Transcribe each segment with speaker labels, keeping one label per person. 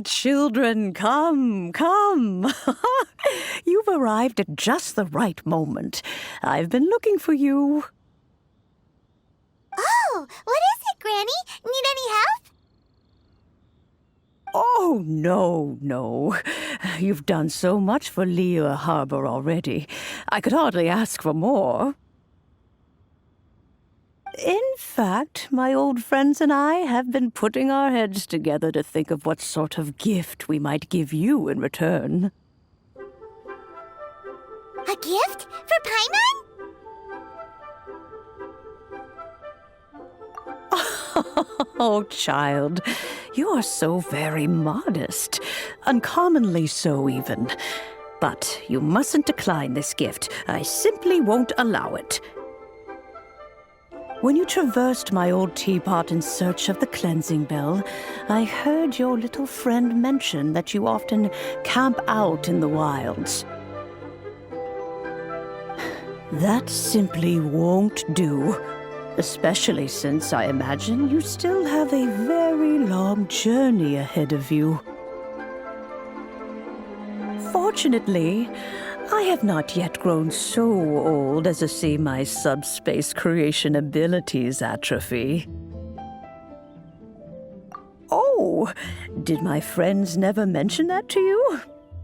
Speaker 1: Children, come, come. You've arrived at just the right moment. I've been looking for you.
Speaker 2: Oh, what is it, Granny? Need any help?
Speaker 1: Oh, no. You've done so much for Lea Harbor already. I could hardly ask for more. In fact, my old friends and I have been putting our heads together to think of what sort of gift we might give you in return.
Speaker 2: A gift? For Paimon?
Speaker 1: Oh, child, you are so very modest. Uncommonly so, even. But you mustn't decline this gift. I simply won't allow it. When you traversed my old teapot in search of the cleansing bell, I heard your little friend mention that you often camp out in the wilds. That simply won't do, especially since I imagine you still have a very long journey ahead of you. Fortunately, I have not yet grown so old as to see my subspace creation abilities atrophy. Oh, did my friends never mention that to you?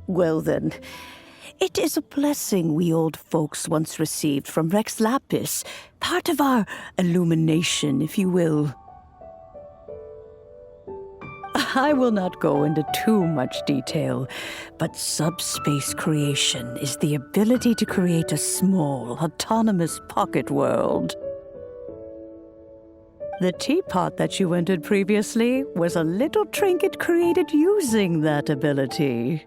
Speaker 1: Well then, it is a blessing we old folks once received from Rex Lapis, part of our illumination, if you will. I will not go into too much detail, but subspace creation is the ability to create a small, autonomous pocket world. The teapot that you entered previously was a little trinket created using that ability.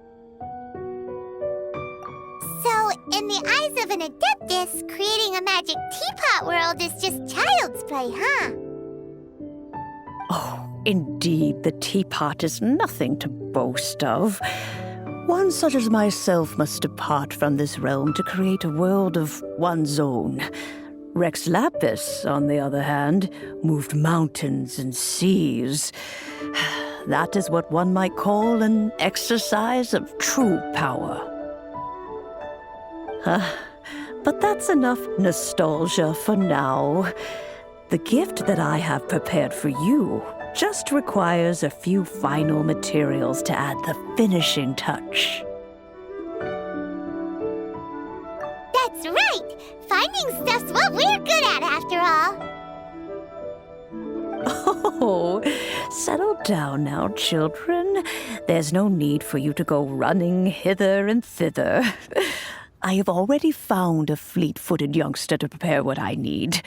Speaker 2: So, in the eyes of an adeptus, creating a magic teapot world is just child's play, huh?
Speaker 1: Oh, indeed, the teapot is nothing to boast of. One such as myself must depart from this realm to create a world of one's own. Rex Lapis, on the other hand, moved mountains and seas. That is what one might call an exercise of true power. But that's enough nostalgia for now. The gift that I have prepared for you just requires a few final materials to add the finishing touch.
Speaker 2: That's right! Finding stuff's what we're good at, after all.
Speaker 1: Oh, settle down now, children. There's no need for you to go running hither and thither. I have already found a fleet-footed youngster to prepare what I need.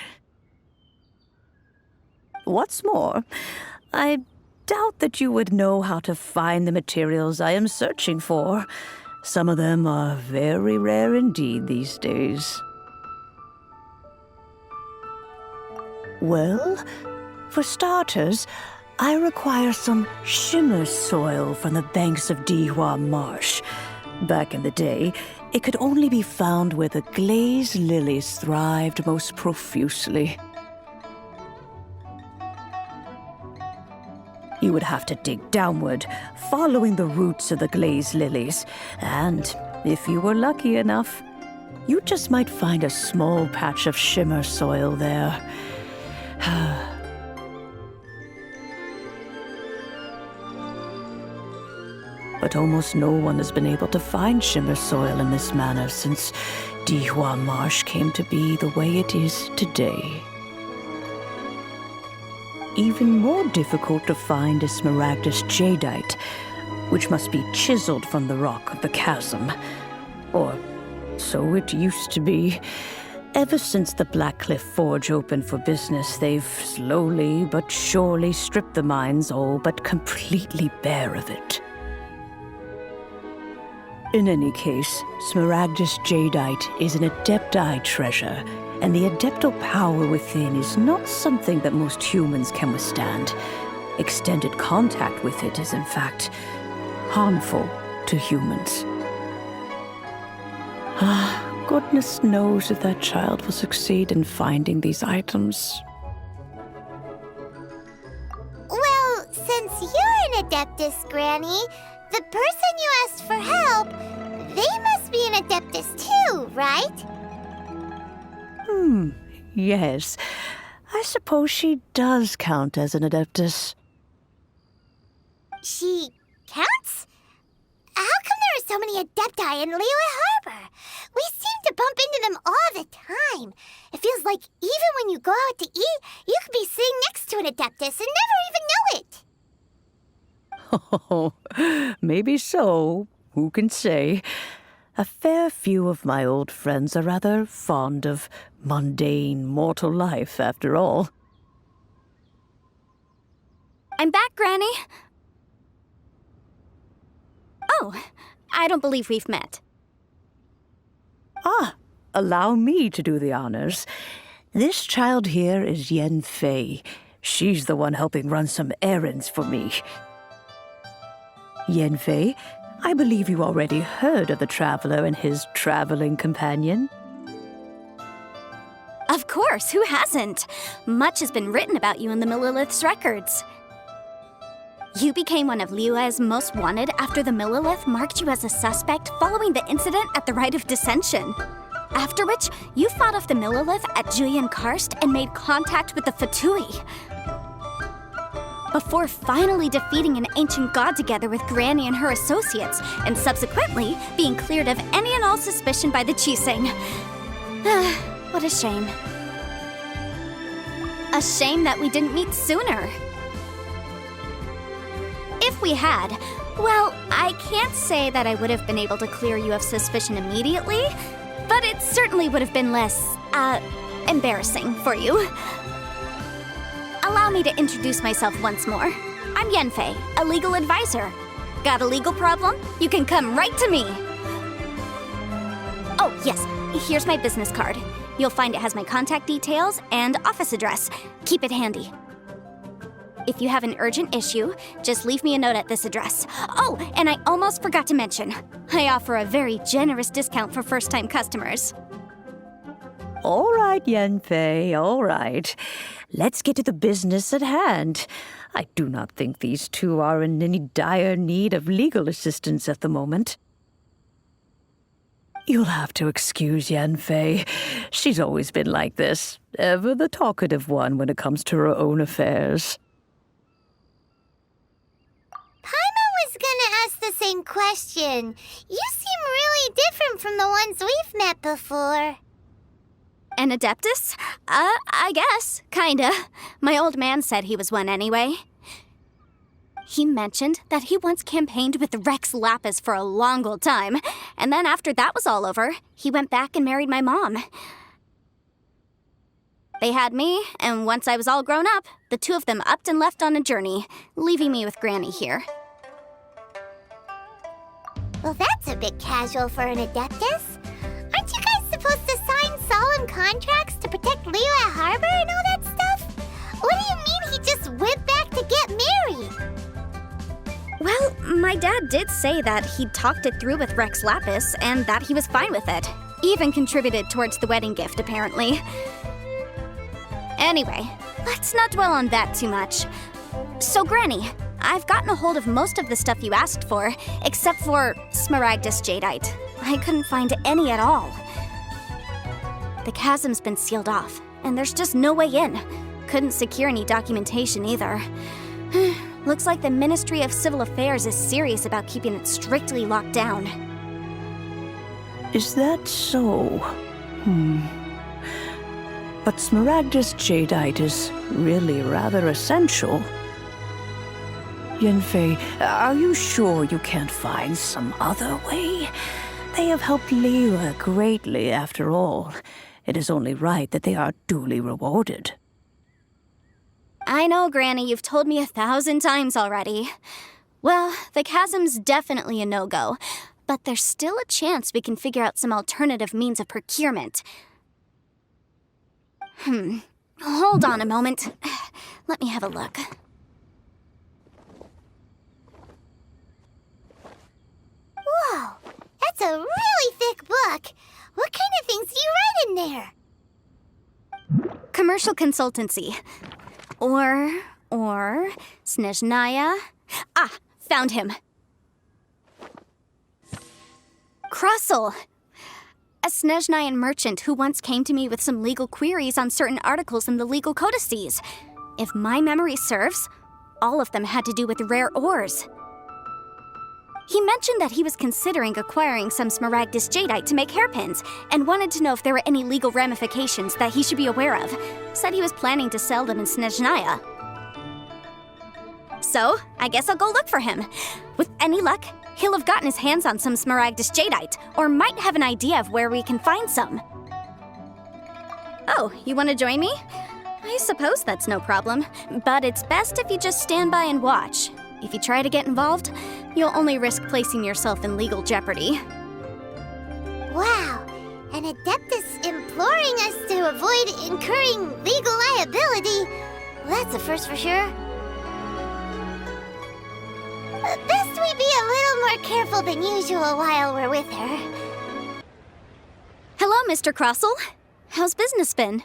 Speaker 1: What's more, I doubt that you would know how to find the materials I am searching for. Some of them are very rare indeed these days. Well, for starters, I require some shimmer soil from the banks of Dihua Marsh. Back in the day, it could only be found where the glazed lilies thrived most profusely. You would have to dig downward, following the roots of the glazed lilies, and if you were lucky enough, you just might find a small patch of shimmer soil there. But almost no one has been able to find shimmer soil in this manner since Dihua Marsh came to be the way it is today. Even more difficult to find is smaragdus jadeite, which must be chiseled from the rock of the chasm. Or so it used to be. Ever since the Blackcliff Forge opened for business, they've slowly but surely stripped the mines all but completely bare of it. In any case, smaragdus jadeite is an adepti treasure, and the adeptal power within is not something that most humans can withstand. Extended contact with it is, in fact, harmful to humans. Goodness knows if that child will succeed in finding these items.
Speaker 2: Well, since you're an Adeptus, Granny. The person you asked for help, they must be an Adeptus too, right?
Speaker 1: Yes. I suppose she does count as an Adeptus.
Speaker 2: She counts? How come there are so many Adepti in Liyue Harbor? We seem to bump into them all the time. It feels like even when you go out to eat, you could be sitting next to an Adeptus and never even know it.
Speaker 1: Oh, maybe so. Who can say? A fair few of my old friends are rather fond of mundane mortal life, after all.
Speaker 3: I'm back, Granny. Oh, I don't believe we've met.
Speaker 1: Ah, allow me to do the honors. This child here is Yen Fei. She's the one helping run some errands for me. Yen Fei, I believe you already heard of the traveler and his traveling companion.
Speaker 3: Of course, who hasn't? Much has been written about you in the Millilith's records. You became one of Liyue's most wanted after the Millilith marked you as a suspect following the incident at the Rite of Dissension. After which, you fought off the Millilith at Julian Karst and made contact with the Fatui. Before finally defeating an ancient god together with Granny and her associates, and subsequently being cleared of any and all suspicion by the Chiseng. What a shame. A shame that we didn't meet sooner. If we had, well, I can't say that I would have been able to clear you of suspicion immediately, but it certainly would have been less, embarrassing for you. Allow me to introduce myself once more. I'm Yenfei, a legal advisor. Got a legal problem? You can come right to me. Oh, yes, here's my business card. You'll find it has my contact details and office address. Keep it handy. If you have an urgent issue, just leave me a note at this address. Oh, and I almost forgot to mention, I offer a very generous discount for first-time customers.
Speaker 1: All right, Yen Fei, all right. Let's get to the business at hand. I do not think these two are in any dire need of legal assistance at the moment. You'll have to excuse Yen Fei. She's always been like this, ever the talkative one when it comes to her own affairs.
Speaker 2: Paimon was gonna ask the same question. You seem really different from the ones we've met before.
Speaker 3: An Adeptus? I guess. Kinda. My old man said he was one anyway. He mentioned that he once campaigned with Rex Lapis for a long old time, and then after that was all over, he went back and married my mom. They had me, and once I was all grown up, the two of them upped and left on a journey, leaving me with Granny here.
Speaker 2: Well, that's a bit casual for an Adeptus. Aren't you guys supposed to sign solemn contracts to protect Liyue Harbor and all that stuff? What do you mean he just went back to get married?
Speaker 3: Well, my dad did say that he'd talked it through with Rex Lapis and that he was fine with it. Even contributed towards the wedding gift, apparently. Anyway, let's not dwell on that too much. So, Granny, I've gotten a hold of most of the stuff you asked for, except for Smaragdus Jadeite. I couldn't find any at all. The chasm's been sealed off, and there's just no way in. Couldn't secure any documentation either. Looks like the Ministry of Civil Affairs is serious about keeping it strictly locked down.
Speaker 1: Is that so? But Smaragdus Jadeite is really rather essential. Yen Fei, are you sure you can't find some other way? They have helped Liyue greatly, after all. It is only right that they are duly rewarded.
Speaker 3: I know, Granny, you've told me 1,000 times already. Well, the chasm's definitely a no-go, but there's still a chance we can figure out some alternative means of procurement. Hold on a moment. Let me have a look.
Speaker 2: Whoa, that's a really thick book. What kind of things do you write in there?
Speaker 3: Commercial consultancy. Or Snezhnaya, Ah, found him. Crossel, a Snezhnayan merchant who once came to me with some legal queries on certain articles in the legal codices. If my memory serves, all of them had to do with rare ores. He mentioned that he was considering acquiring some Smaragdus jadeite to make hairpins, and wanted to know if there were any legal ramifications that he should be aware of. Said he was planning to sell them in Snezhnaya. So, I guess I'll go look for him. With any luck, he'll have gotten his hands on some Smaragdus jadeite, or might have an idea of where we can find some. Oh, you want to join me? I suppose that's no problem, but it's best if you just stand by and watch. If you try to get involved, you'll only risk placing yourself in legal jeopardy.
Speaker 2: Wow, an Adeptus imploring us to avoid incurring legal liability. Well, that's a first for sure. Best we be a little more careful than usual while we're with her.
Speaker 3: Hello, Mr. Crossel. How's business been?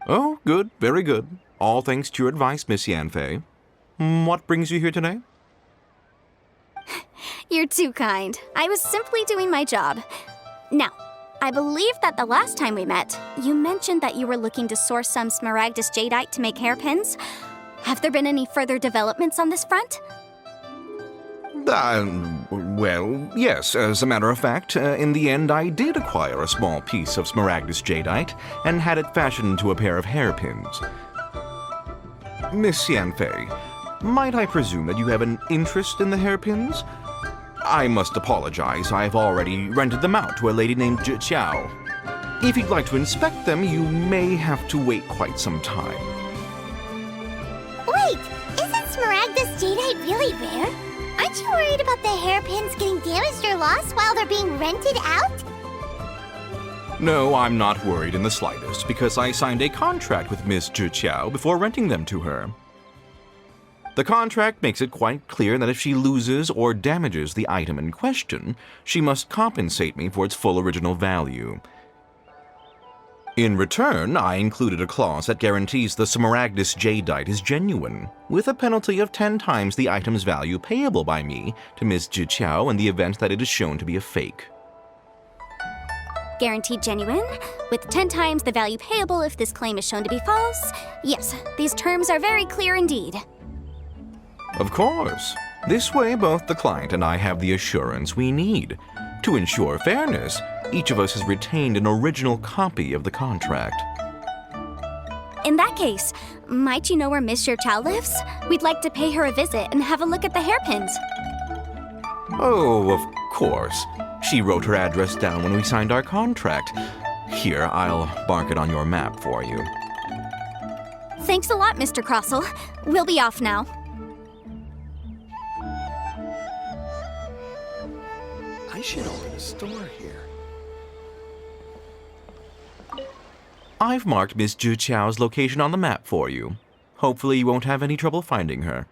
Speaker 4: Oh, good, very good. All thanks to your advice, Miss Yanfei. What brings you here today?
Speaker 3: You're too kind. I was simply doing my job. Now, I believe that the last time we met, you mentioned that you were looking to source some Smaragdus jadeite to make hairpins. Have there been any further developments on this front?
Speaker 4: Well, yes. As a matter of fact, in the end, I did acquire a small piece of Smaragdus jadeite and had it fashioned into a pair of hairpins. Miss Yanfei, might I presume that you have an interest in the hairpins? I must apologize. I've already rented them out to a lady named Zhiqiao. If you'd like to inspect them, you may have to wait quite some time.
Speaker 2: Wait, isn't Smaragdus jadeite really rare? Aren't you worried about the hairpins getting damaged or lost while they're being rented out?
Speaker 4: No, I'm not worried in the slightest, because I signed a contract with Miss Zhiqiao before renting them to her. The contract makes it quite clear that if she loses or damages the item in question, she must compensate me for its full original value. In return, I included a clause that guarantees the Smaragdus jadeite is genuine, with a penalty of 10 times the item's value payable by me to Miss Zhiqiao in the event that it is shown to be a fake.
Speaker 3: Guaranteed genuine, with 10 times the value payable if this claim is shown to be false. Yes, these terms are very clear indeed.
Speaker 4: Of course. This way, both the client and I have the assurance we need. To ensure fairness, each of us has retained an original copy of the contract.
Speaker 3: In that case, might you know where Miss Zhiqiao lives? We'd like to pay her a visit and have a look at the hairpins.
Speaker 4: Oh, of course. She wrote her address down when we signed our contract. Here, I'll mark it on your map for you.
Speaker 3: Thanks a lot, Mr. Crossel. We'll be off now.
Speaker 5: I should open a store here.
Speaker 4: I've marked Miss Zhiqiao's location on the map for you. Hopefully you won't have any trouble finding her.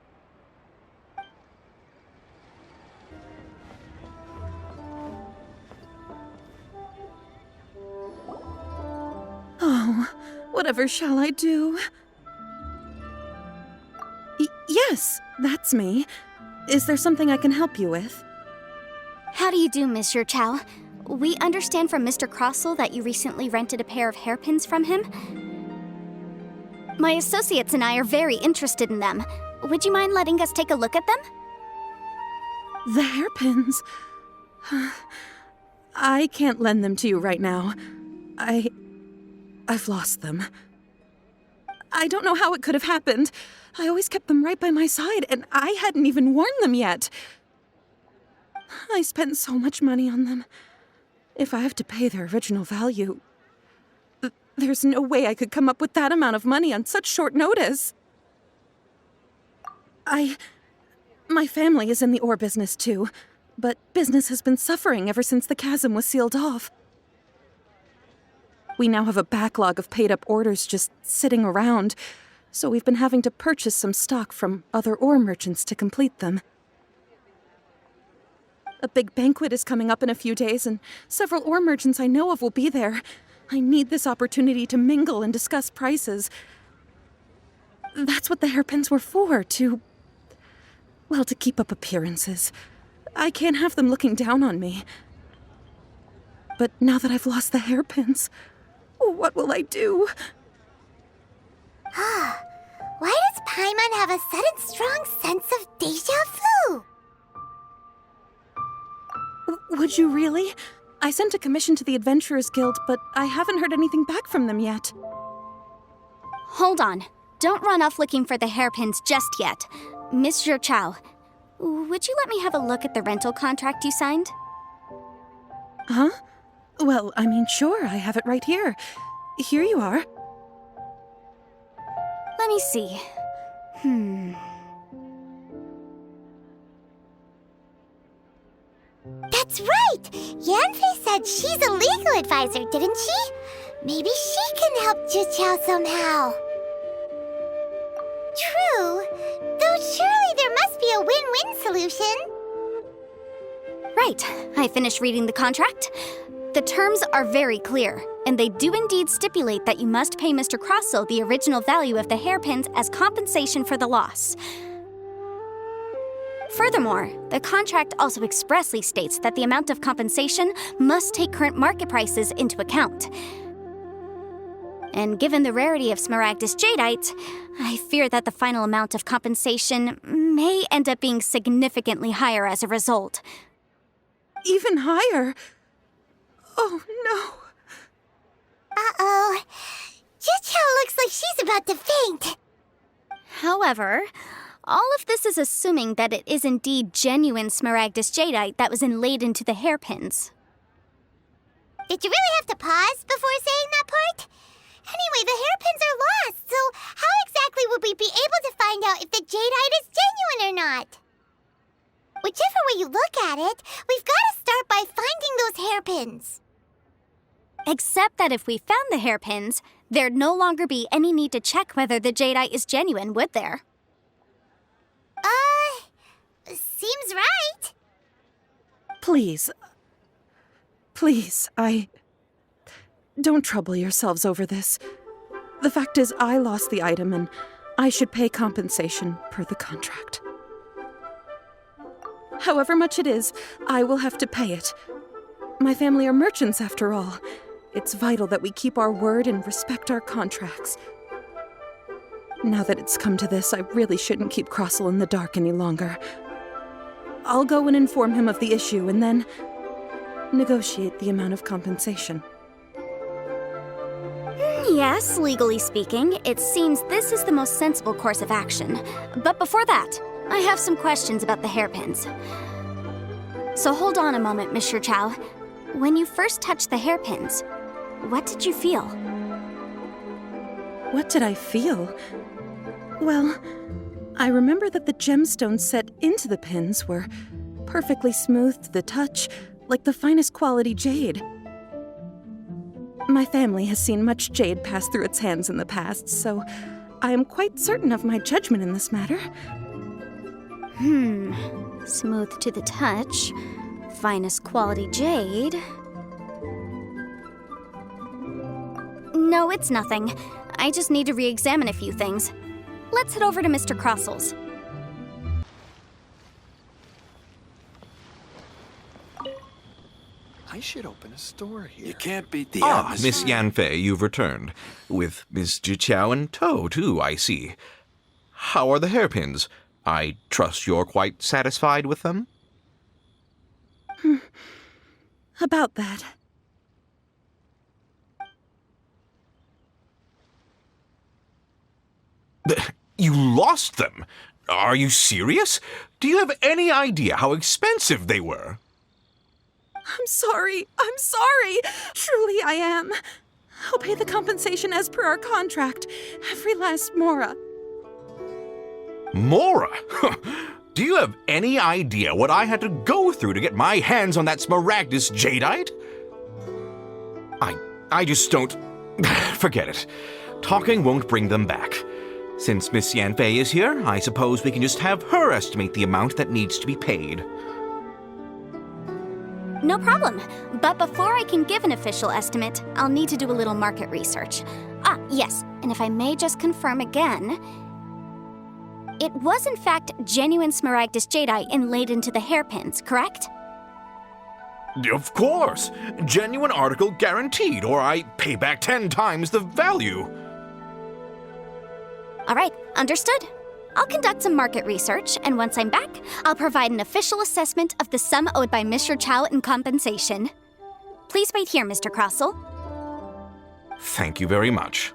Speaker 6: Oh, whatever shall I do? Yes, that's me. Is there something I can help you with?
Speaker 3: How do you do, Miss Zhiqiao? We understand from Mr. Crossel that you recently rented a pair of hairpins from him. My associates and I are very interested in them. Would you mind letting us take a look at them?
Speaker 6: The hairpins? I can't lend them to you right now. I've lost them. I don't know how it could have happened. I always kept them right by my side, and I hadn't even worn them yet. I spent so much money on them. If I have to pay their original value, there's no way I could come up with that amount of money on such short notice. My family is in the ore business too, but business has been suffering ever since the chasm was sealed off. We now have a backlog of paid-up orders just sitting around, so we've been having to purchase some stock from other ore merchants to complete them. A big banquet is coming up in a few days, and several ore merchants I know of will be there. I need this opportunity to mingle and discuss prices. That's what the hairpins were for, to Well, to keep up appearances. I can't have them looking down on me. But now that I've lost the hairpins, what will I do?
Speaker 2: Why does Paimon have a sudden strong sense of deja vu?
Speaker 6: Would you really? I sent a commission to the Adventurers Guild, but I haven't heard anything back from them yet.
Speaker 3: Hold on. Don't run off looking for the hairpins just yet. Miss Chow, would you let me have a look at the rental contract you signed?
Speaker 6: Huh? Well, I mean, sure, I have it right here. Here you are.
Speaker 3: Let me see.
Speaker 2: That's right! Yanfei said she's a legal advisor, didn't she? Maybe she can help Juqiao somehow. True, though surely there must be a win-win solution.
Speaker 3: Right. I finished reading the contract. The terms are very clear, and they do indeed stipulate that you must pay Mr. Crossell the original value of the hairpins as compensation for the loss. Furthermore, the contract also expressly states that the amount of compensation must take current market prices into account. And given the rarity of Smaragdus Jadeite, I fear that the final amount of compensation may end up being significantly higher as a result.
Speaker 6: Even higher? Oh, no.
Speaker 2: Uh-oh. Juqiao looks like she's about to faint.
Speaker 3: However, all of this is assuming that it is indeed genuine Smaragdus Jadeite that was inlaid into the hairpins.
Speaker 2: Did you really have to pause before saying that part? Anyway, the hairpins are lost, so how exactly would we be able to find out if the jadeite is genuine or not? Whichever way you look at it, we've got to start by finding those hairpins.
Speaker 3: Except that if we found the hairpins, there'd no longer be any need to check whether the jadeite is genuine, would there?
Speaker 2: Seems right.
Speaker 6: Please, don't trouble yourselves over this. The fact is, I lost the item and I should pay compensation per the contract. However much it is, I will have to pay it. My family are merchants, after all. It's vital that we keep our word and respect our contracts. Now that it's come to this, I really shouldn't keep Crossell in the dark any longer. I'll go and inform him of the issue and then negotiate the amount of compensation.
Speaker 3: Yes, legally speaking, it seems this is the most sensible course of action. But before that, I have some questions about the hairpins. So hold on a moment, Mr. Chow. When you first touched the hairpins, what did you feel?
Speaker 6: What did I feel? Well, I remember that the gemstones set into the pins were perfectly smooth to the touch, like the finest quality jade. My family has seen much jade pass through its hands in the past, so I am quite certain of my judgment in this matter.
Speaker 3: Smooth to the touch, finest quality jade. No, it's nothing. I just need to re-examine a few things. Let's head over to Mr. Crossell's.
Speaker 5: I should open a store here. You can't beat the
Speaker 4: Miss Yanfei, you've returned. With Miss Juqiao in tow, too, I see. How are the hairpins? I trust you're quite satisfied with them?
Speaker 6: About that.
Speaker 4: You lost them? Are you serious? Do you have any idea how expensive they were?
Speaker 6: I'm sorry. Truly I am. I'll pay the compensation as per our contract. Every last mora.
Speaker 4: Mora? Do you have any idea what I had to go through to get my hands on that Smaragdus Jadeite? I just don't... Forget it. Talking won't bring them back. Since Miss Yanfei is here, I suppose we can just have her estimate the amount that needs to be paid.
Speaker 3: No problem. But before I can give an official estimate, I'll need to do a little market research. Yes, and if I may just confirm again, it was in fact genuine Smaragdus jadeite inlaid into the hairpins, correct?
Speaker 4: Of course! Genuine article guaranteed, or I pay back 10 times the value.
Speaker 3: All right, understood. I'll conduct some market research, and once I'm back, I'll provide an official assessment of the sum owed by Mr. Chow in compensation. Please wait here, Mr. Crossell.
Speaker 4: Thank you very much.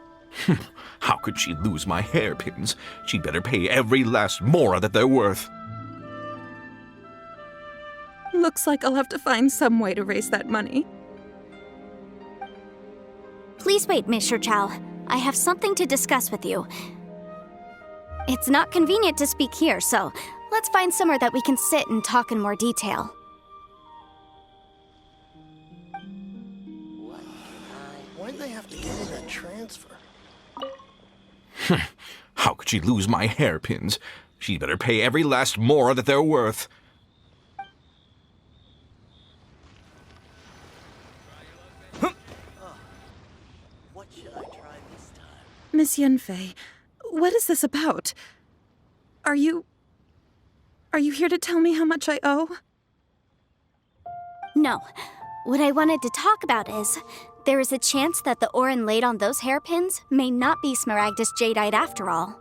Speaker 4: How could she lose my hairpins? She'd better pay every last mora that they're worth.
Speaker 6: Looks like I'll have to find some way to raise that money.
Speaker 3: Please wait, Mr. Chow. I have something to discuss with you. It's not convenient to speak here, so let's find somewhere that we can sit and talk in more detail.
Speaker 5: Why did they have to give me that transfer?
Speaker 4: How could she lose my hairpins? She'd better pay every last mora that they're worth.
Speaker 5: What should I try this time?
Speaker 6: Miss Yunfei, what is this about? Are you here to tell me how much I owe?
Speaker 3: No. What I wanted to talk about is, there is a chance that the ore inlaid on those hairpins may not be Smaragdus jadeite after all.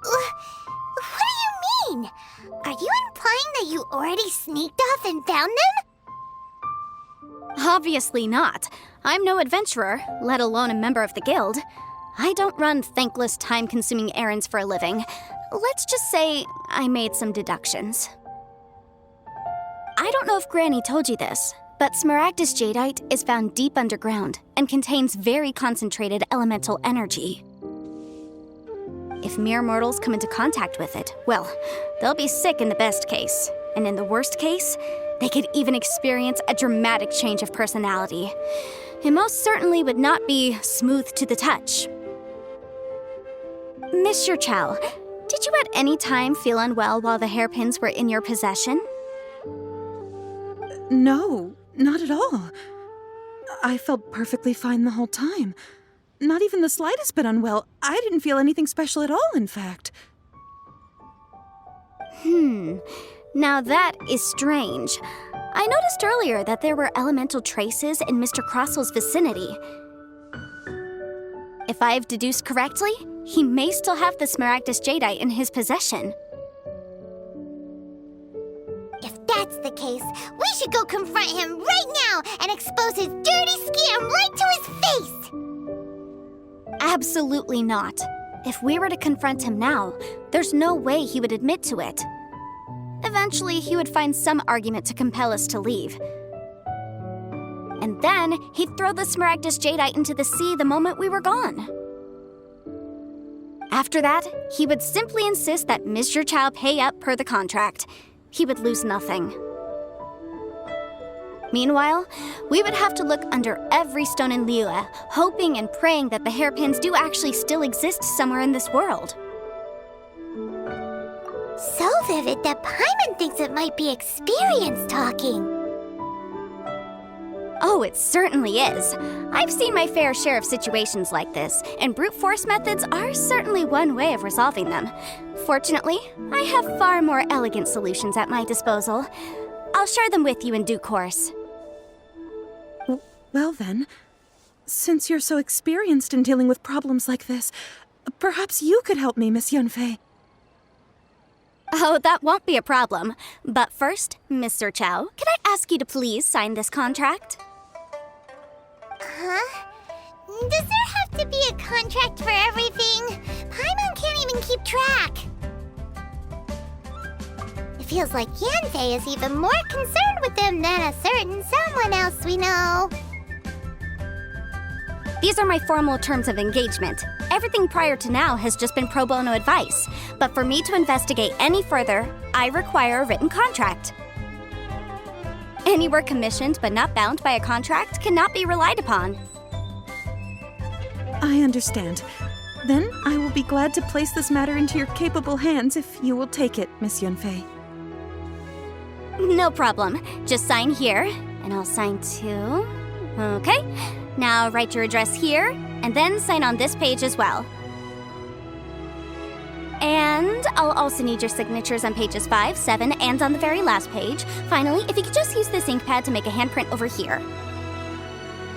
Speaker 2: What do you mean? Are you implying that you already sneaked off and found them?
Speaker 3: Obviously not. I'm no adventurer, let alone a member of the guild. I don't run thankless, time-consuming errands for a living. Let's just say I made some deductions. I don't know if Granny told you this, but Smaragdus jadeite is found deep underground and contains very concentrated elemental energy. If mere mortals come into contact with it, well, they'll be sick in the best case. And in the worst case, they could even experience a dramatic change of personality. It most certainly would not be smooth to the touch. Mr. Chow, did you at any time feel unwell while the hairpins were in your possession?
Speaker 6: No, not at all. I felt perfectly fine the whole time. Not even the slightest bit unwell. I didn't feel anything special at all, in fact.
Speaker 3: Now that is strange. I noticed earlier that there were elemental traces in Mr. Crossell's vicinity. If I've deduced correctly, he may still have the Smaragdus jadeite in his possession.
Speaker 2: If that's the case, we should go confront him right now and expose his dirty scam right to his face!
Speaker 3: Absolutely not. If we were to confront him now, there's no way he would admit to it. Eventually, he would find some argument to compel us to leave. And then, he'd throw the Smaragdus jadeite into the sea the moment we were gone. After that, he would simply insist that Mr. Chow pay up per the contract. He would lose nothing. Meanwhile, we would have to look under every stone in Liyue, hoping and praying that the hairpins do actually still exist somewhere in this world.
Speaker 2: So vivid that Paimon thinks it might be experience talking.
Speaker 3: Oh, it certainly is. I've seen my fair share of situations like this, and brute force methods are certainly one way of resolving them. Fortunately, I have far more elegant solutions at my disposal. I'll share them with you in due course.
Speaker 6: Well then, since you're so experienced in dealing with problems like this, perhaps you could help me, Miss Yunfei.
Speaker 3: Oh, that won't be a problem. But first, Mr. Chow, can I ask you to please sign this contract?
Speaker 2: Huh? Does there have to be a contract for everything? Paimon can't even keep track. It feels like Yanfei is even more concerned with them than a certain someone else we know.
Speaker 3: These are my formal terms of engagement. Everything prior to now has just been pro bono advice. But for me to investigate any further, I require a written contract. Any work commissioned but not bound by a contract cannot be relied upon.
Speaker 6: I understand. Then I will be glad to place this matter into your capable hands if you will take it, Miss Yunfei.
Speaker 3: No problem. Just sign here, and I'll sign too. Okay. Now write your address here, and then sign on this page as well. And I'll also need your signatures on pages 5, 7, and on the very last page. Finally, if you could just use this ink pad to make a handprint over here.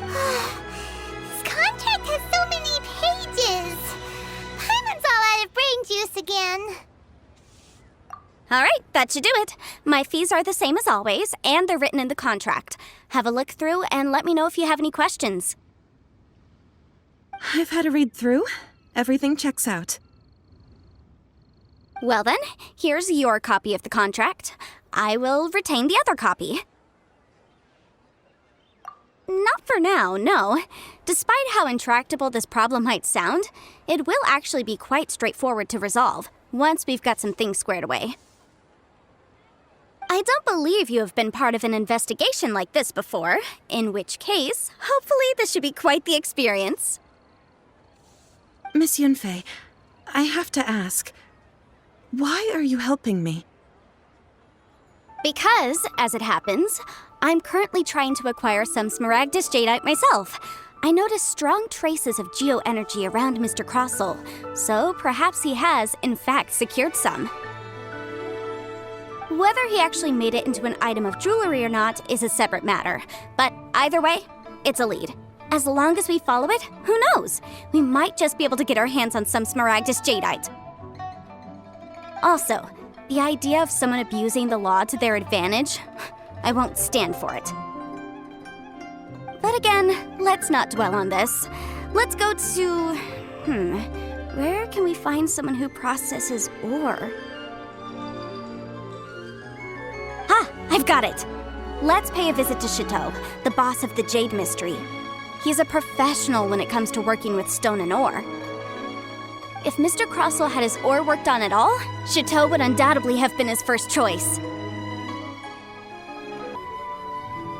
Speaker 2: This contract has so many pages. Paimon's all out of brain juice again.
Speaker 3: All right, that should do it. My fees are the same as always, and they're written in the contract. Have a look through and let me know if you have any questions.
Speaker 6: I've had a read through. Everything checks out.
Speaker 3: Well then, here's your copy of the contract. I will retain the other copy. Not for now, no. Despite how intractable this problem might sound, it will actually be quite straightforward to resolve, once we've got some things squared away. I don't believe you have been part of an investigation like this before, in which case, hopefully this should be quite the experience.
Speaker 6: Miss Yunfei, I have to ask, why are you helping me?
Speaker 3: Because, as it happens, I'm currently trying to acquire some Smaragdus Jadeite myself. I noticed strong traces of geoenergy around Mr. Crossell, so perhaps he has, in fact, secured some. Whether he actually made it into an item of jewelry or not is a separate matter, but either way, it's a lead. As long as we follow it, who knows? We might just be able to get our hands on some Smaragdus Jadeite. Also, the idea of someone abusing the law to their advantage, I won't stand for it. But again, let's not dwell on this. Let's go to... where can we find someone who processes ore? Ha! I've got it! Let's pay a visit to Chateau, the boss of the Jade Mystery. He's a professional when it comes to working with stone and ore. If Mr. Crossell had his ore worked on at all, Chateau would undoubtedly have been his first choice.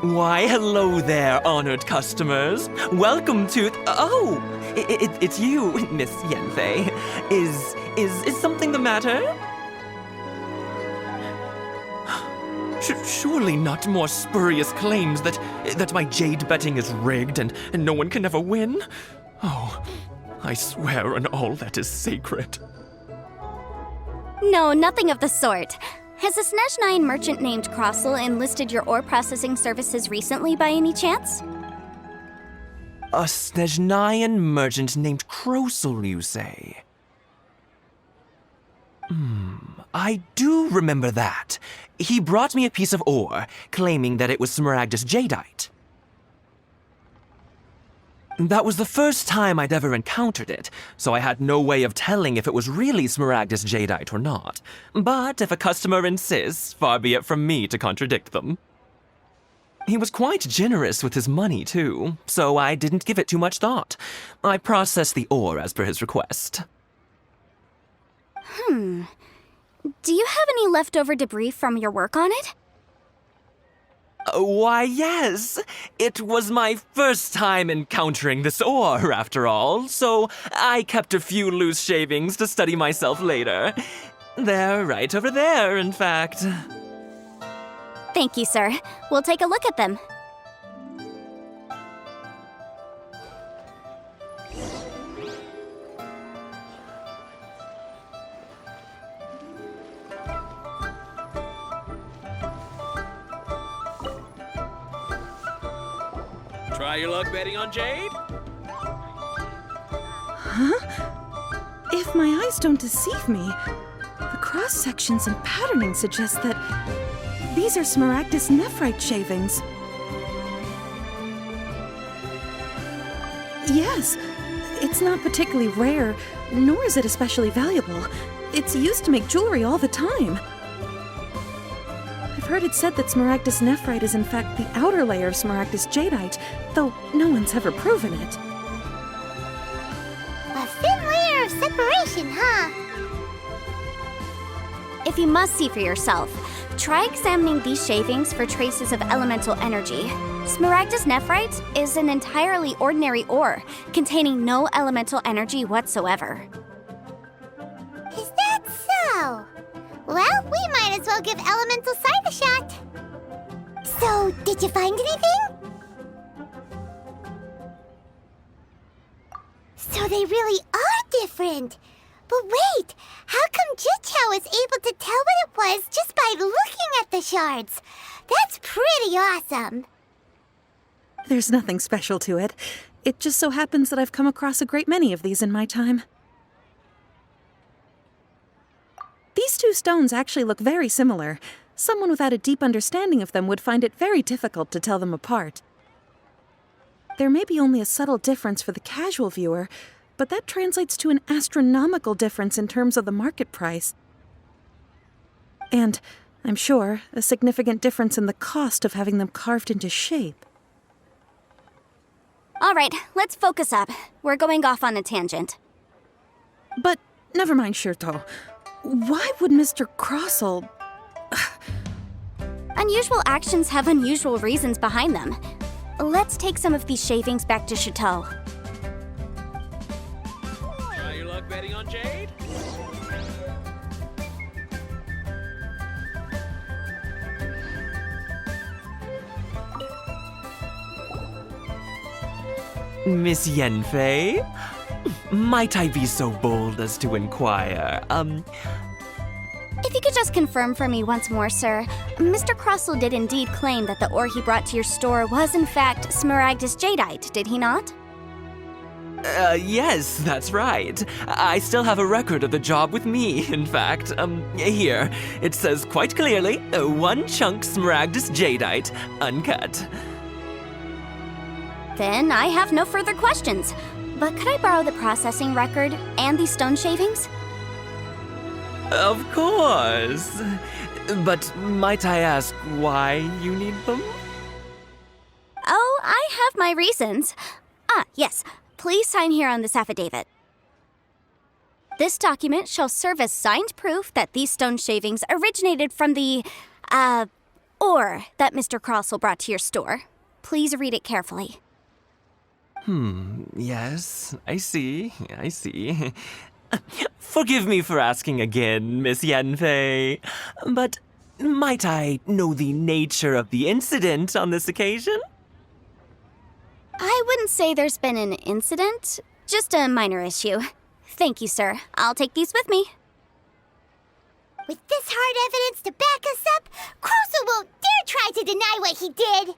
Speaker 7: Why, hello there, honored customers. Welcome to... Oh, it's you, Miss Yanfei. Is something the matter? Surely not more spurious claims that my jade betting is rigged and no one can ever win? Oh, I swear on all that is sacred.
Speaker 3: No, nothing of the sort. Has a Snezhnyan merchant named Crossell enlisted your ore processing services recently by any chance?
Speaker 7: A Snezhnyan merchant named Crossell, you say? I do remember that. He brought me a piece of ore, claiming that it was Smaragdus Jadeite. That was the first time I'd ever encountered it, so I had no way of telling if it was really Smaragdus Jadeite or not. But if a customer insists, far be it from me to contradict them. He was quite generous with his money, too, so I didn't give it too much thought. I processed the ore as per his request.
Speaker 3: Do you have any leftover debris from your work on it?
Speaker 7: Why, yes. It was my first time encountering this ore, after all, so I kept a few loose shavings to study myself later. They're right over there, in fact.
Speaker 3: Thank you, sir. We'll take a look at them.
Speaker 8: Try your luck betting on Jade?
Speaker 6: If my eyes don't deceive me, the cross-sections and patterning suggest that these are Smaragdus nephrite shavings. Yes, it's not particularly rare, nor is it especially valuable. It's used to make jewelry all the time. I've heard it said that Smaragdus nephrite is in fact the outer layer of Smaragdus Jadeite, though no one's ever proven it.
Speaker 2: A thin layer of separation, huh?
Speaker 3: If you must see for yourself, try examining these shavings for traces of elemental energy. Smaragdus nephrite is an entirely ordinary ore, containing no elemental energy whatsoever.
Speaker 2: Is that so? Well, we might as well give Elemental Sight a shot. So, did you find anything? So they really are different. But wait, how come Jichao was able to tell what it was just by looking at the shards? That's pretty awesome.
Speaker 6: There's nothing special to it. It just so happens that I've come across a great many of these in my time. These two stones actually look very similar. Someone without a deep understanding of them would find it very difficult to tell them apart. There may be only a subtle difference for the casual viewer, but that translates to an astronomical difference in terms of the market price. And, I'm sure, a significant difference in the cost of having them carved into shape.
Speaker 3: All right, let's focus up. We're going off on a tangent.
Speaker 6: But never mind, Shirto. Why would Mr. Crossell...
Speaker 3: Unusual actions have unusual reasons behind them. Let's take some of these shavings back to Chateau.
Speaker 8: Try your luck betting on Jade?
Speaker 7: Miss Yanfei? Might I be so bold as to inquire,
Speaker 3: If you could just confirm for me once more, sir. Mr. Crossell did indeed claim that the ore he brought to your store was in fact Smaragdus Jadeite, did he not?
Speaker 7: Yes, that's right. I still have a record of the job with me, in fact. Here. It says quite clearly, 1 chunk Smaragdus Jadeite, uncut.
Speaker 3: Then I have no further questions. But could I borrow the processing record and these stone shavings?
Speaker 7: Of course. But might I ask why you need them?
Speaker 3: Oh, I have my reasons. Yes. Please sign here on this affidavit. This document shall serve as signed proof that these stone shavings originated from the, ore that Mr. Crossell brought to your store. Please read it carefully.
Speaker 7: Yes, I see. Forgive me for asking again, Miss Yanfei, but might I know the nature of the incident on this occasion?
Speaker 3: I wouldn't say there's been an incident, just a minor issue. Thank you, sir. I'll take these with me.
Speaker 2: With this hard evidence to back us up, Crossell won't dare try to deny what he did.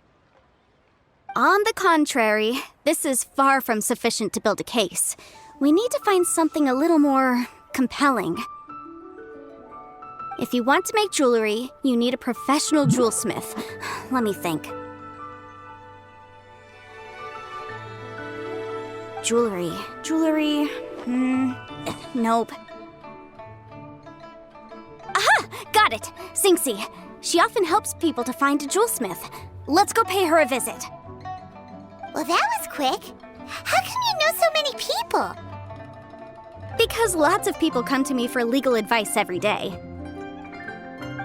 Speaker 3: On the contrary, this is far from sufficient to build a case. We need to find something a little more compelling. If you want to make jewelry, you need a professional jewelsmith. Let me think. Jewelry. Nope. Aha! Got it! Singxi. She often helps people to find a jewelsmith. Let's go pay her a visit.
Speaker 2: Well, that was quick. How come you know so many people?
Speaker 3: Because lots of people come to me for legal advice every day.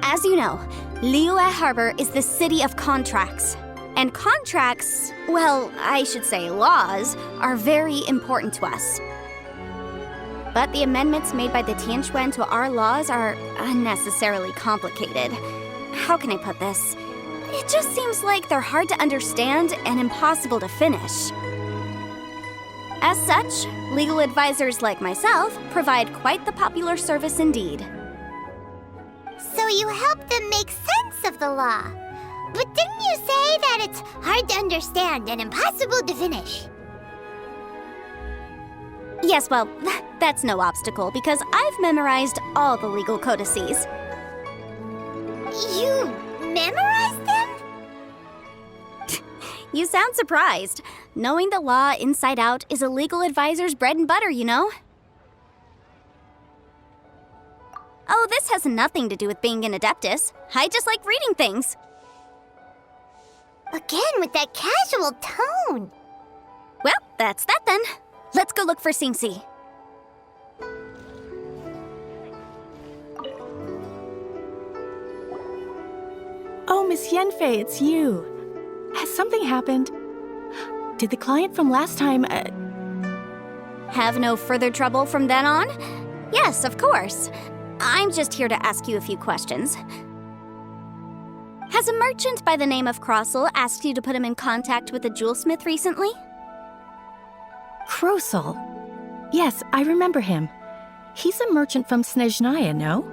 Speaker 3: As you know, Liyue Harbor is the city of contracts. And contracts, well, I should say laws, are very important to us. But the amendments made by the Tianquan to our laws are unnecessarily complicated. How can I put this? It just seems like they're hard to understand and impossible to finish. As such, legal advisors like myself provide quite the popular service indeed.
Speaker 2: So you help them make sense of the law. But didn't you say that it's hard to understand and impossible to finish?
Speaker 3: Yes, well, that's no obstacle because I've memorized all the legal codices.
Speaker 2: You memorized them?
Speaker 3: You sound surprised. Knowing the law inside out is a legal advisor's bread and butter, you know? Oh, this has nothing to do with being an adeptus. I just like reading things.
Speaker 2: Again, with that casual tone.
Speaker 3: Well, that's that then. Let's go look for Singxi.
Speaker 9: Oh, Miss Yanfei, it's you. Has something happened? Did the client from last time,
Speaker 3: Have no further trouble from then on? Yes, of course. I'm just here to ask you a few questions. Has a merchant by the name of Crossell asked you to put him in contact with a jewelsmith recently?
Speaker 9: Crossell? Yes, I remember him. He's a merchant from Snezhnaya, no?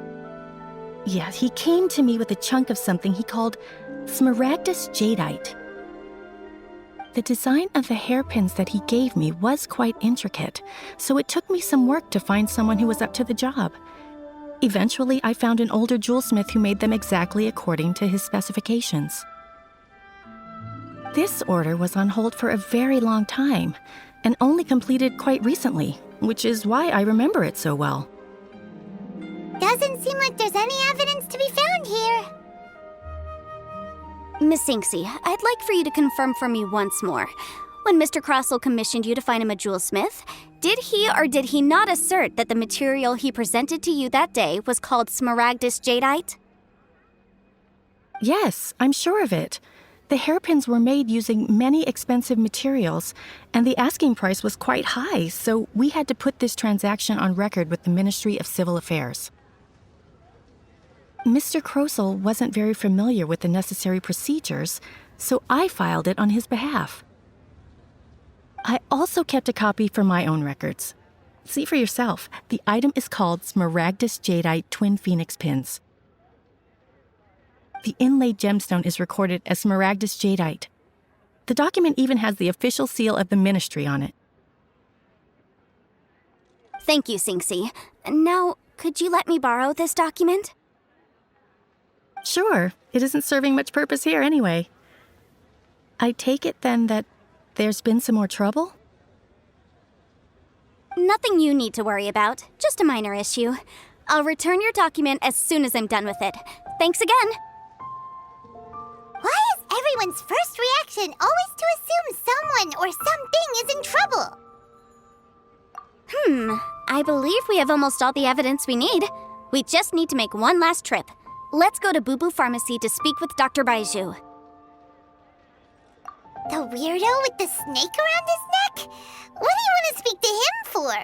Speaker 9: Yeah, he came to me with a chunk of something he called Smaragdus Jadeite. The design of the hairpins that he gave me was quite intricate, so it took me some work to find someone who was up to the job. Eventually, I found an older jewelsmith who made them exactly according to his specifications. This order was on hold for a very long time, and only completed quite recently, which is why I remember it so well.
Speaker 2: Doesn't seem like there's any evidence to be found here.
Speaker 3: Miss Sinksy, I'd like for you to confirm for me once more. When Mr. Crossell commissioned you to find him a jewelsmith, did he or did he not assert that the material he presented to you that day was called Smaragdus Jadeite?
Speaker 9: Yes, I'm sure of it. The hairpins were made using many expensive materials, and the asking price was quite high, so we had to put this transaction on record with the Ministry of Civil Affairs. Mr. Crossell wasn't very familiar with the necessary procedures, so I filed it on his behalf. I also kept a copy for my own records. See for yourself, the item is called Smaragdus Jadeite Twin Phoenix Pins. The inlaid gemstone is recorded as Smaragdus Jadeite. The document even has the official seal of the ministry on it.
Speaker 3: Thank you, Sinksy. Now, could you let me borrow this document?
Speaker 9: Sure, it isn't serving much purpose here anyway. I take it then that there's been some more trouble?
Speaker 3: Nothing you need to worry about, just a minor issue. I'll return your document as soon as I'm done with it. Thanks again!
Speaker 2: Why is everyone's first reaction always to assume someone or something is in trouble?
Speaker 3: I believe we have almost all the evidence we need. We just need to make one last trip. Let's go to Boo Boo Pharmacy to speak with Dr. Baiju.
Speaker 2: The weirdo with the snake around his neck? What do you want to speak to him for?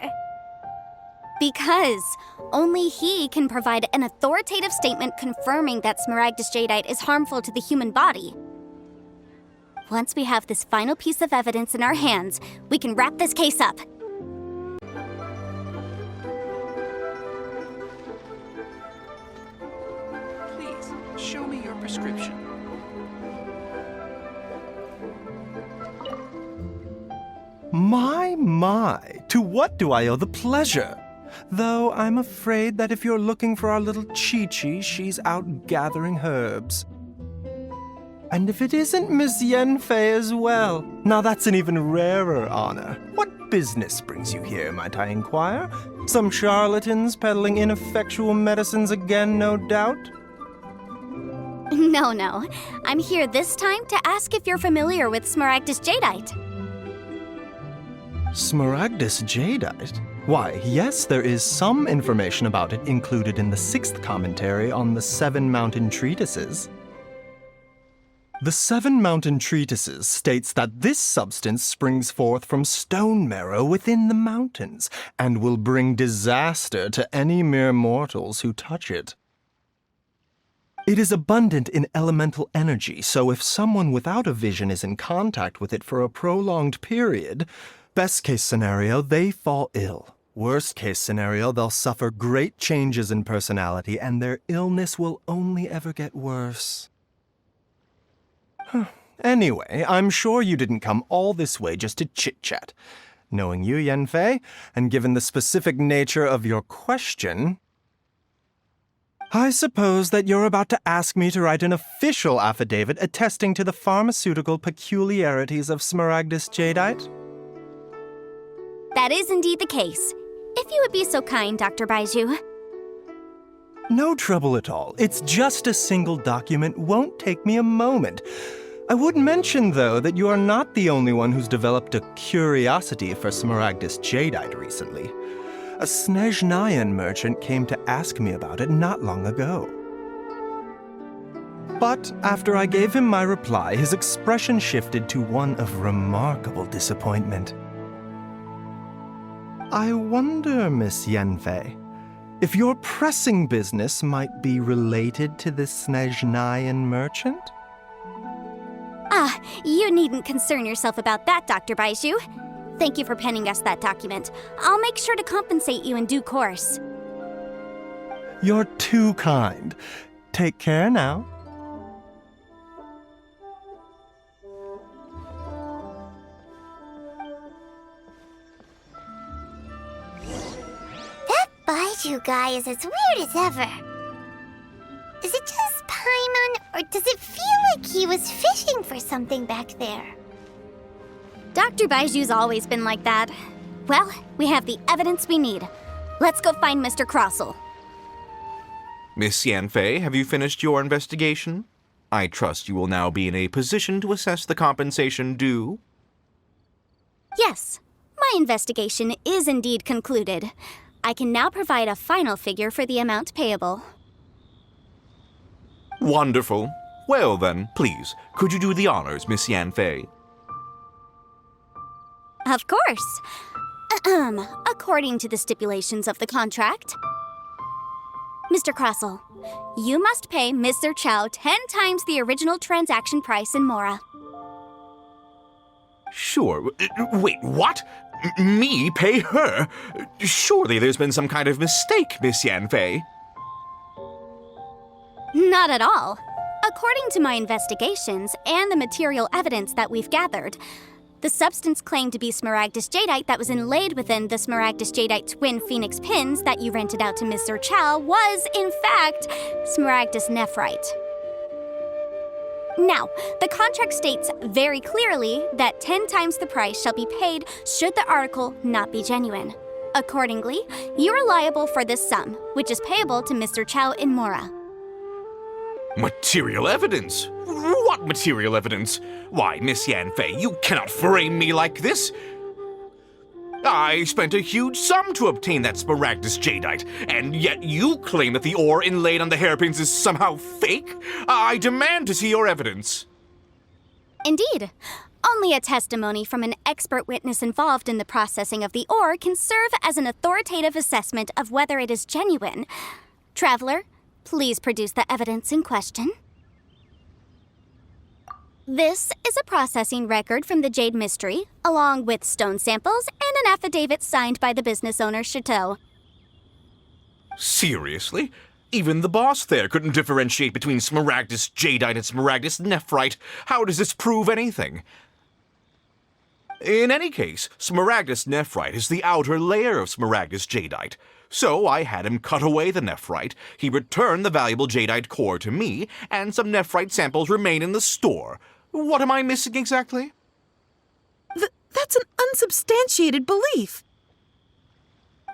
Speaker 3: Because only he can provide an authoritative statement confirming that Smaragdus Jadeite is harmful to the human body. Once we have this final piece of evidence in our hands, we can wrap this case up.
Speaker 8: Please, show me your prescription.
Speaker 10: My, to what do I owe the pleasure? Though I'm afraid that if you're looking for our little Chi-Chi, she's out gathering herbs. And if it isn't Miss Yenfei as well, now that's an even rarer honor. What business brings you here, might I inquire? Some charlatans peddling ineffectual medicines again, no doubt?
Speaker 3: No. I'm here this time to ask if you're familiar with Smaragdus Jadeite.
Speaker 10: Smaragdus Jadeite? Why, yes, there is some information about it included in the 6th commentary on the 7 Mountain Treatises. The 7 Mountain Treatises states that this substance springs forth from stone marrow within the mountains and will bring disaster to any mere mortals who touch it. It is abundant in elemental energy, so if someone without a vision is in contact with it for a prolonged period, best case scenario, they fall ill. Worst case scenario, they'll suffer great changes in personality and their illness will only ever get worse. Anyway, I'm sure you didn't come all this way just to chit-chat. Knowing you, Yenfei, and given the specific nature of your question, I suppose that you're about to ask me to write an official affidavit attesting to the pharmaceutical peculiarities of Smaragdus Jadeite?
Speaker 3: That is indeed the case. If you would be so kind, Dr. Baiju.
Speaker 10: No trouble at all. It's just a single document. Won't take me a moment. I would mention, though, that you are not the only one who's developed a curiosity for Smaragdus Jadeite recently. A Snezhnayan merchant came to ask me about it not long ago. But after I gave him my reply, his expression shifted to one of remarkable disappointment. I wonder, Miss Yenfei, if your pressing business might be related to this Snezhnayan merchant?
Speaker 3: You needn't concern yourself about that, Dr. Baiju. Thank you for penning us that document. I'll make sure to compensate you in due course.
Speaker 10: You're too kind. Take care now.
Speaker 2: That Baiju guy is as weird as ever. Is it just Paimon, or does it feel like he was fishing for something back there?
Speaker 3: Dr. Baiju's always been like that. Well, we have the evidence we need. Let's go find Mr. Crossell.
Speaker 4: Miss Yanfei, have you finished your investigation? I trust you will now be in a position to assess the compensation due.
Speaker 3: Yes, my investigation is indeed concluded. I can now provide a final figure for the amount payable.
Speaker 4: Wonderful. Well then, please, could you do the honors, Miss Yanfei?
Speaker 3: Of course. According to the stipulations of the contract, Mr. Crossell, you must pay Mr. Chow 10 times the original transaction price in Mora.
Speaker 4: Sure. Wait, what? Me pay her? Surely there's been some kind of mistake, Miss Yanfei.
Speaker 3: Not at all. According to my investigations and the material evidence that we've gathered, the substance claimed to be Smaragdus Jadeite that was inlaid within the Smaragdus Jadeite twin phoenix pins that you rented out to Mr. Chow was, in fact, Smaragdus Nephrite. Now, the contract states very clearly that 10 times the price shall be paid should the article not be genuine. Accordingly, you are liable for this sum, which is payable to Mr. Chow in Mora.
Speaker 4: Material evidence? What material evidence? Why, Miss Yanfei, you cannot frame me like this. I spent a huge sum to obtain that Smaragdus Jadeite, and yet you claim that the ore inlaid on the hairpins is somehow fake? I demand to see your evidence.
Speaker 3: Indeed. Only a testimony from an expert witness involved in the processing of the ore can serve as an authoritative assessment of whether it is genuine. Traveler, please produce the evidence in question. This is a processing record from the Jade Mystery, along with stone samples and an affidavit signed by the business owner, Chateau.
Speaker 4: Seriously? Even the boss there couldn't differentiate between Smaragdus Jadeite and Smaragdus Nephrite. How does this prove anything? In any case, Smaragdus Nephrite is the outer layer of Smaragdus Jadeite. So I had him cut away the nephrite, he returned the valuable jadeite core to me, and some nephrite samples remain in the store. What am I missing exactly?
Speaker 6: That's an unsubstantiated belief.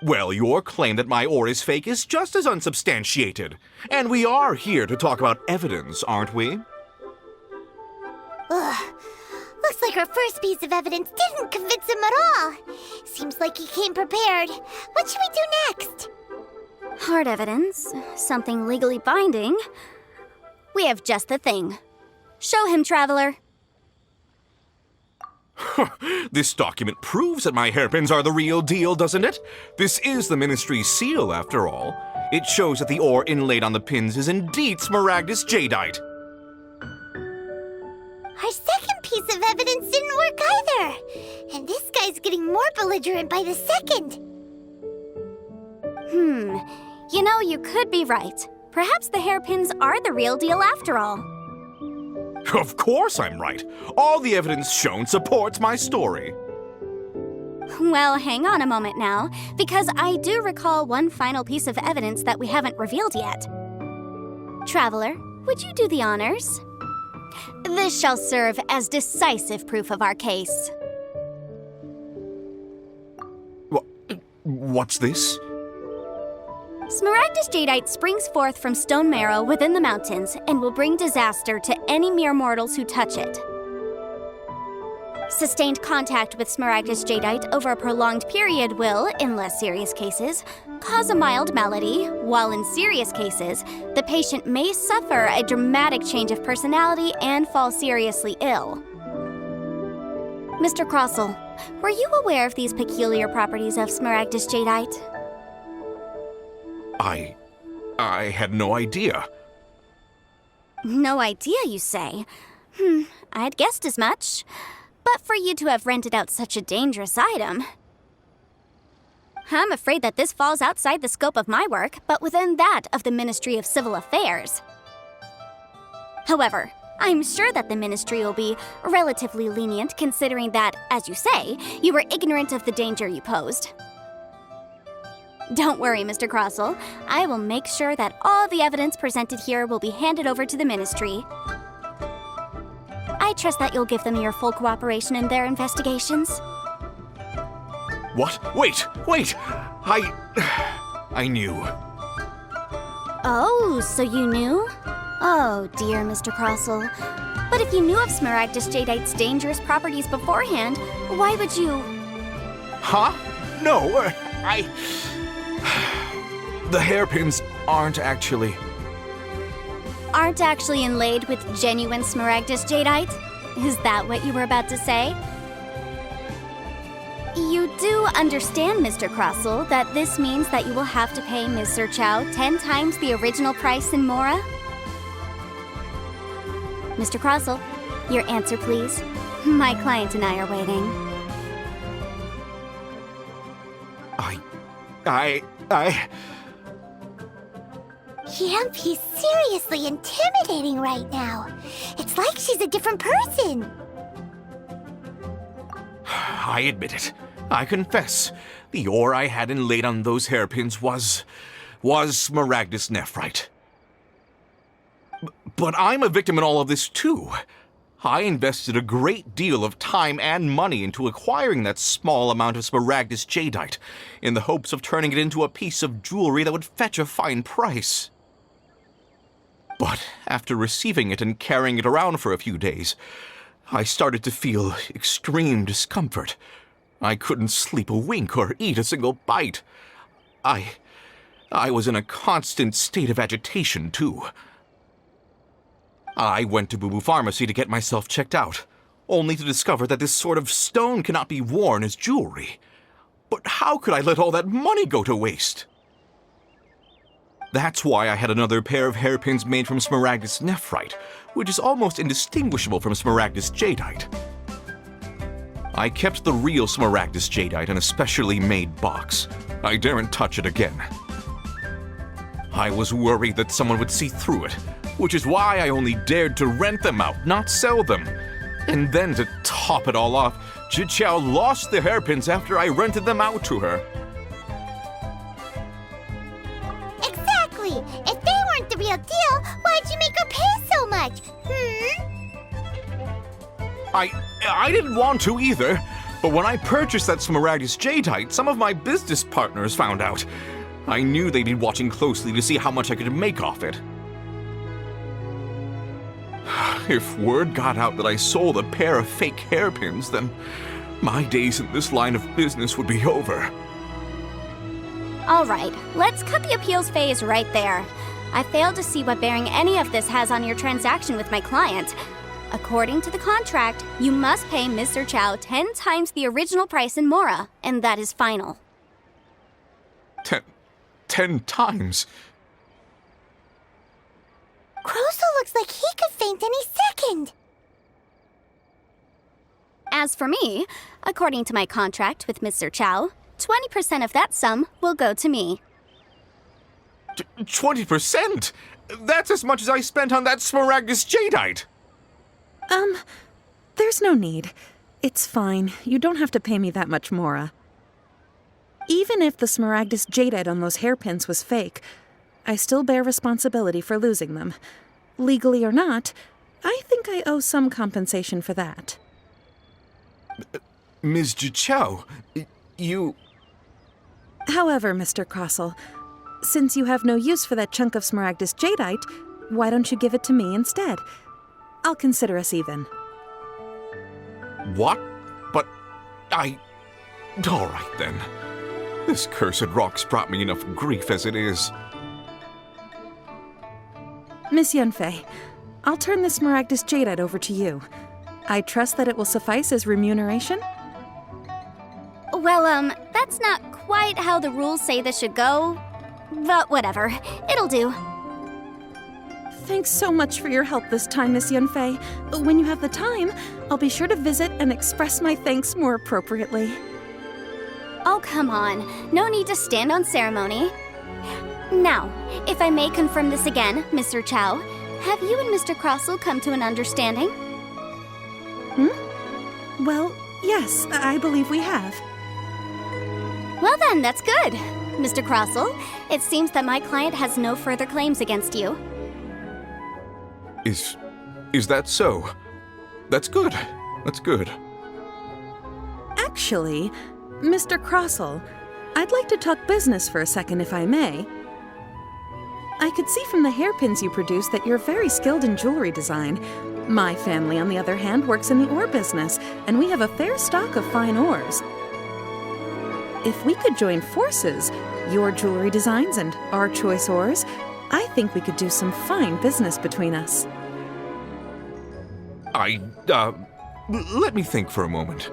Speaker 4: Well, your claim that my ore is fake is just as unsubstantiated. And we are here to talk about evidence, aren't we?
Speaker 2: Ugh. Looks like our first piece of evidence didn't convince him at all. Seems like he came prepared. What should we do next?
Speaker 3: Hard evidence, something legally binding. We have just the thing. Show him, Traveler.
Speaker 4: This document proves that my hairpins are the real deal, doesn't it? This is the Ministry's seal, after all. It shows that the ore inlaid on the pins is indeed Smaragdus Jadeite.
Speaker 2: Our second piece of evidence didn't work either. And this guy's getting more belligerent by the second.
Speaker 3: You know, you could be right. Perhaps the hairpins are the real deal after all.
Speaker 4: Of course I'm right. All the evidence shown supports my story.
Speaker 3: Well, hang on a moment now, because I do recall one final piece of evidence that we haven't revealed yet. Traveler, would you do the honors? This shall serve as decisive proof of our case.
Speaker 4: What's this?
Speaker 3: Smaragdus Jadeite springs forth from stone marrow within the mountains and will bring disaster to any mere mortals who touch it. Sustained contact with Smaragdus Jadeite over a prolonged period will, in less serious cases, cause a mild malady, while in serious cases, the patient may suffer a dramatic change of personality and fall seriously ill. Mr. Crossell, were you aware of these peculiar properties of Smaragdus Jadeite?
Speaker 4: I had no idea.
Speaker 3: No idea, you say? I'd guessed as much. But for you to have rented out such a dangerous item... I'm afraid that this falls outside the scope of my work, but within that of the Ministry of Civil Affairs. However, I'm sure that the Ministry will be relatively lenient considering that, as you say, you were ignorant of the danger you posed. Don't worry, Mr. Crossell. I will make sure that all the evidence presented here will be handed over to the Ministry. I trust that you'll give them your full cooperation in their investigations.
Speaker 4: What? Wait! I knew.
Speaker 3: Oh, so you knew? Oh, dear Mr. Crossell. But if you knew of Smaragdus Jadeite's dangerous properties beforehand, why would you...
Speaker 4: Huh? No, The hairpins aren't actually
Speaker 3: inlaid with genuine Smaragdus Jadeite? Is that what you were about to say? You do understand, Mr. Crossell, that this means that you will have to pay Ms. Sir Chow 10 times the original price in Mora? Mr. Crossell, your answer, please. My client and I are waiting.
Speaker 2: Yep, he's seriously intimidating right now. It's like she's a different person.
Speaker 4: I admit it. I confess. The ore I had inlaid on those hairpins was Smaragdus Nephrite. But I'm a victim in all of this too. I invested a great deal of time and money into acquiring that small amount of Smaragdus Jadeite, in the hopes of turning it into a piece of jewelry that would fetch a fine price. But after receiving it and carrying it around for a few days, I started to feel extreme discomfort. I couldn't sleep a wink or eat a single bite. I was in a constant state of agitation, too. I went to Boo Boo Pharmacy to get myself checked out, only to discover that this sort of stone cannot be worn as jewelry. But how could I let all that money go to waste? That's why I had another pair of hairpins made from Smaragdus Nephrite, which is almost indistinguishable from Smaragdus Jadeite. I kept the real Smaragdus Jadeite in a specially made box. I daren't touch it again. I was worried that someone would see through it, which is why I only dared to rent them out, not sell them. And then to top it all off, Zhiqiao lost the hairpins after I rented them out to her.
Speaker 2: Exactly! If they weren't the real deal, why'd you make her pay so much?
Speaker 4: I didn't want to either, but when I purchased that Smaragdus Jadeite, some of my business partners found out. I knew they'd be watching closely to see how much I could make off it. If word got out that I sold a pair of fake hairpins, then my days in this line of business would be over.
Speaker 3: All right, let's cut the appeals phase right there. I failed to see what bearing any of this has on your transaction with my client. According to the contract, you must pay Ms. Sir Chow 10 times the original price in Mora, and that is final.
Speaker 4: 10 times?
Speaker 2: Crossell looks like he could faint any second.
Speaker 3: As for me, according to my contract with Ms. Sir Chow, 20% of that sum will go to me.
Speaker 4: 20%? That's as much as I spent on that Smaragdus Jadeite!
Speaker 6: There's no need. It's fine. You don't have to pay me that much, Mora. Even if the Smaragdus Jadeite on those hairpins was fake, I still bear responsibility for losing them. Legally or not, I think I owe some compensation for that.
Speaker 4: Ms. Zhiqiao, you...
Speaker 6: However, Mr. Crossell, since you have no use for that chunk of Smaragdus Jadeite, why don't you give it to me instead? I'll consider us even.
Speaker 4: What? But all right, then. This cursed rock's brought me enough grief as it is.
Speaker 6: Miss Yunfei, I'll turn the Smaragdus Jadeite over to you. I trust that it will suffice as remuneration?
Speaker 3: Well, that's not quite how the rules say this should go. But whatever, it'll do.
Speaker 6: Thanks so much for your help this time, Miss Yunfei. When you have the time, I'll be sure to visit and express my thanks more appropriately.
Speaker 3: Oh, come on. No need to stand on ceremony. Now, if I may confirm this again, Mr. Chow, have you and Mr. Crossell come to an understanding?
Speaker 6: Well, yes, I believe we have.
Speaker 3: Well then, that's good. Mr. Crossell, it seems that my client has no further claims against you.
Speaker 4: Is that so? That's good. That's good.
Speaker 6: Actually, Mr. Crossell, I'd like to talk business for a second if I may. I could see from the hairpins you produce that you're very skilled in jewelry design. My family, on the other hand, works in the ore business, and we have a fair stock of fine ores. If we could join forces, your jewelry designs and our choice ores, I think we could do some fine business between us.
Speaker 4: Let me think for a moment.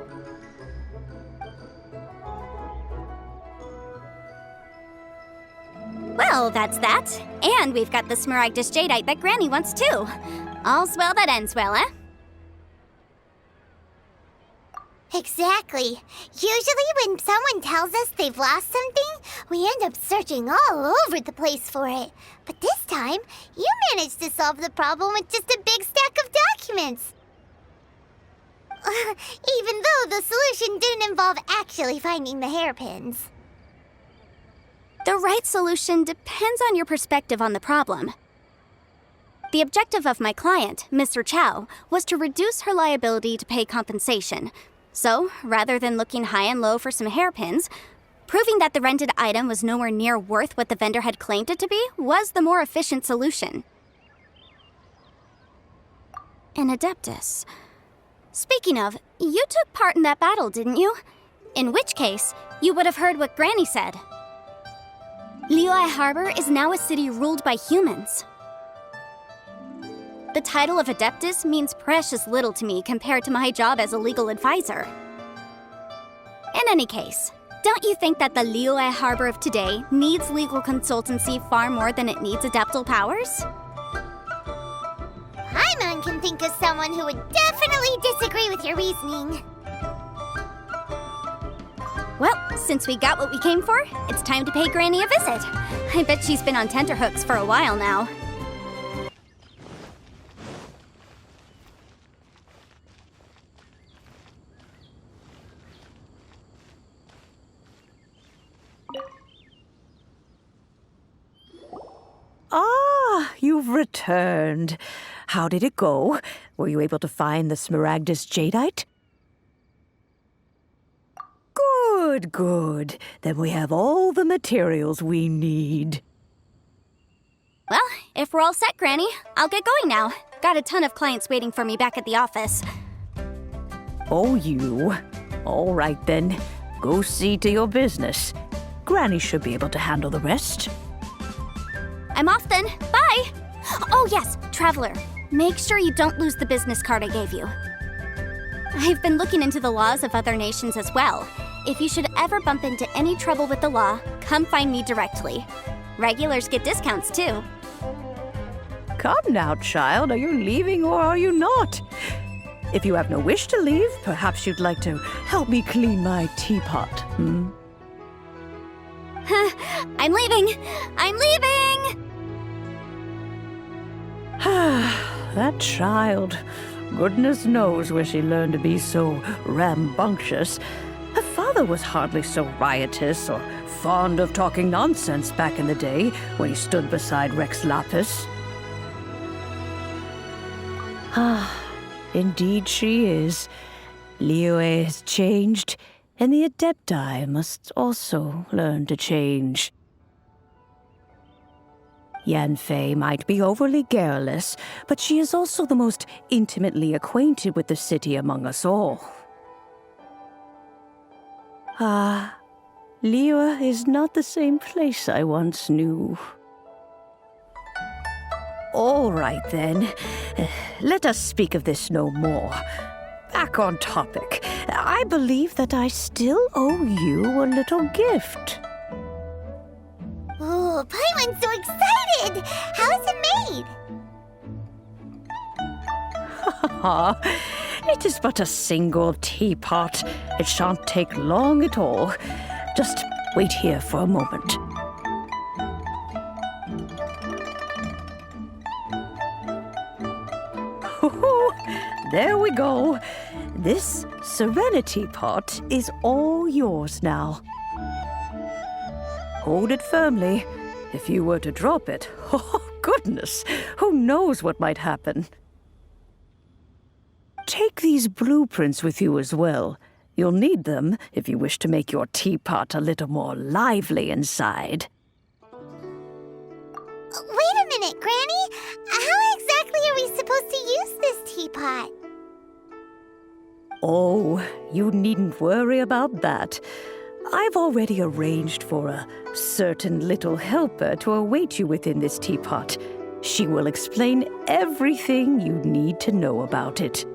Speaker 3: Well, that's that. And we've got the Smaragdus Jadeite that Granny wants too. All's well that ends well, eh?
Speaker 2: Exactly. Usually when someone tells us they've lost something, we end up searching all over the place for it. But this time, you managed to solve the problem with just a big stack of documents. Even though the solution didn't involve actually finding the hairpins.
Speaker 3: The right solution depends on your perspective on the problem. The objective of my client, Mr. Chow, was to reduce her liability to pay compensation. So, rather than looking high and low for some hairpins, proving that the rented item was nowhere near worth what the vendor had claimed it to be was the more efficient solution. An Adeptus. Speaking of, you took part in that battle, didn't you? In which case, you would have heard what Granny said. Liyue Harbor is now a city ruled by humans. The title of Adeptus means precious little to me compared to my job as a legal advisor. In any case, don't you think that the Liyue Harbor of today needs legal consultancy far more than it needs adeptal powers?
Speaker 2: Paimon can think of someone who would definitely disagree with your reasoning.
Speaker 3: Well, since we got what we came for, it's time to pay Granny a visit. I bet she's been on tenterhooks for a while now.
Speaker 1: Ah, you've returned. How did it go? Were you able to find the Smaragdus Jadeite? Good, good. Then we have all the materials we need.
Speaker 3: Well, if we're all set, Granny, I'll get going now. Got a ton of clients waiting for me back at the office.
Speaker 1: Oh, you. All right, then. Go see to your business. Granny should be able to handle the rest.
Speaker 3: I'm off then. Bye! Oh yes, Traveler. Make sure you don't lose the business card I gave you. I've been looking into the laws of other nations as well. If you should ever bump into any trouble with the law, come find me directly. Regulars get discounts too.
Speaker 1: Come now, child. Are you leaving or are you not? If you have no wish to leave, perhaps you'd like to help me clean my teapot,
Speaker 3: I'm leaving! I'm leaving!
Speaker 1: That child. Goodness knows where she learned to be so rambunctious. Her father was hardly so riotous or fond of talking nonsense back in the day when he stood beside Rex Lapis. Indeed she is. Liyue has changed, and the Adepti must also learn to change. Yanfei might be overly garrulous, but she is also the most intimately acquainted with the city among us all. Liyue is not the same place I once knew. All right, then. Let us speak of this no more. Back on topic. I believe that I still owe you a little gift.
Speaker 2: Oh, Paimon's so excited! How is it made?
Speaker 1: It is but a single teapot. It shan't take long at all. Just wait here for a moment. There we go. This Serenity Pot is all yours now. Hold it firmly. If you were to drop it, oh goodness, who knows what might happen. Take these blueprints with you as well. You'll need them if you wish to make your teapot a little more lively inside.
Speaker 2: Wait a minute, Granny. How exactly are we supposed to use this teapot?
Speaker 1: Oh, you needn't worry about that. I've already arranged for a certain little helper to await you within this teapot. She will explain everything you need to know about it.